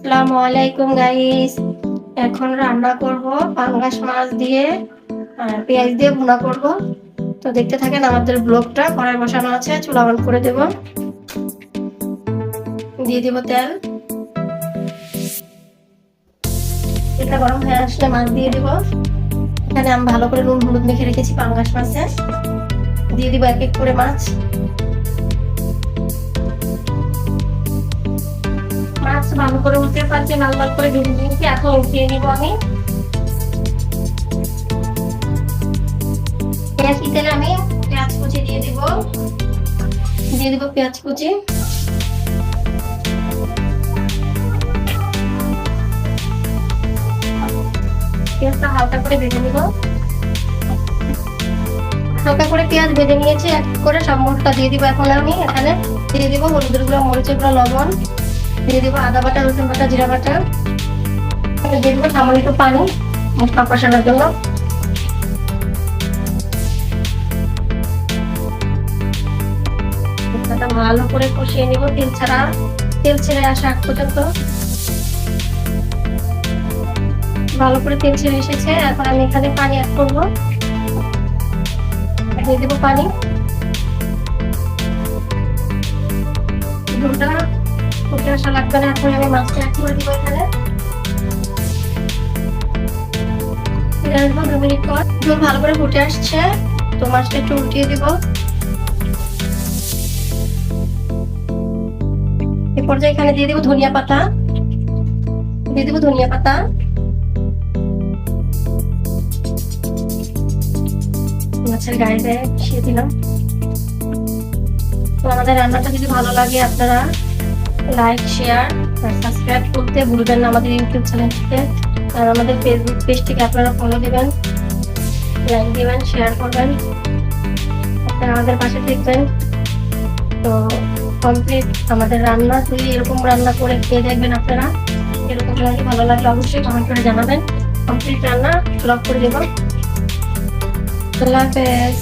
আসসালামু আলাইকুম গাইস। এখন রান্না করব পাঙ্গাস মাছ দিয়ে আর পেঁয়াজ দিয়ে ভুনা করব। তো দেখতে থাকেন আমাদের ব্লগটা। কড়াই বসানো আছে, চুলা অন করে দেব। দিয়ে দিব তেল। তেলটা গরম হয়ে আসলে মাছ দিয়ে দিব। এখানে আমি ভালো করে নুন হলুদ মেখে রেখেছি পাঙ্গাস মাছে। দিয়ে দিব এক এক করে মাছ। মাছ ভালো করে উঠতে পারছি, লাল লাল করে ভেজে নিয়েছি। এখন উঠিয়ে নিব আমি। তেলে আমি পেঁয়াজ কুচি দিয়ে দিব পেঁয়াজ কুচি। পেঁয়াজটা হালকা করে ভেজে নিব। হালকা করে পেঁয়াজ ভেজে নিয়েছি, এক করে সব মশলা দিয়ে দিব। এখন আমি এখানে দিয়ে দিব হলুদের গুঁড়ো, মরিচের গুঁড়ো, লবণ, দিয়ে দিব আদা বাটা, রসুন বাটা, জিরা বাটা, দিয়ে দিব সামান্য একটু পানি মশলা কষানোর জন্য। ভালো করে কষিয়ে নিব তেল ছেড়ে আসা আগ পর্যন্ত। ভালো করে তেল ছেড়ে এসেছে। এখন আমি এখানে পানি অ্যাড করব। দিয়ে দেবো পানি। ঝোলটা ফুটে আসা লাগবে না। এখন আমি মাছটা অ্যাড করে দিব এখানে। 2 মিনিট পর ঝোল ভালো করে ফুটে আসছে, তো মাছটা একটু উল্টিয়ে দিব। এই পর্যায়ে এখানে দিয়ে দিব ধনিয়া পাতা। মাছের গায়ে গায়ে মিশিয়ে দিলাম। তো আমাদের রান্নাটা যদি ভালো লাগে আপনারা লাইক, শেয়ার আর সাবস্ক্রাইব করতে ভুলবেন না আমাদের ইউটিউব চ্যানেলটিকে। আর আমাদের ফেসবুক পেজটিকে আপনারা ফলো দিবেন, লাইক দিবেন, শেয়ার করবেন। আপনারা আমাদের পাশে থাকবেন। তো কমপ্লিট আমাদের রান্না। যদি এরকম রান্না করে খেয়ে দেখবেন আপনারা, এরকম লাগে ভালো লাগলে অবশ্যই কমেন্ট করে জানাবেন। কমপ্লিট রান্না ব্লগ করে দেব। আল্লাহ হাফেজ।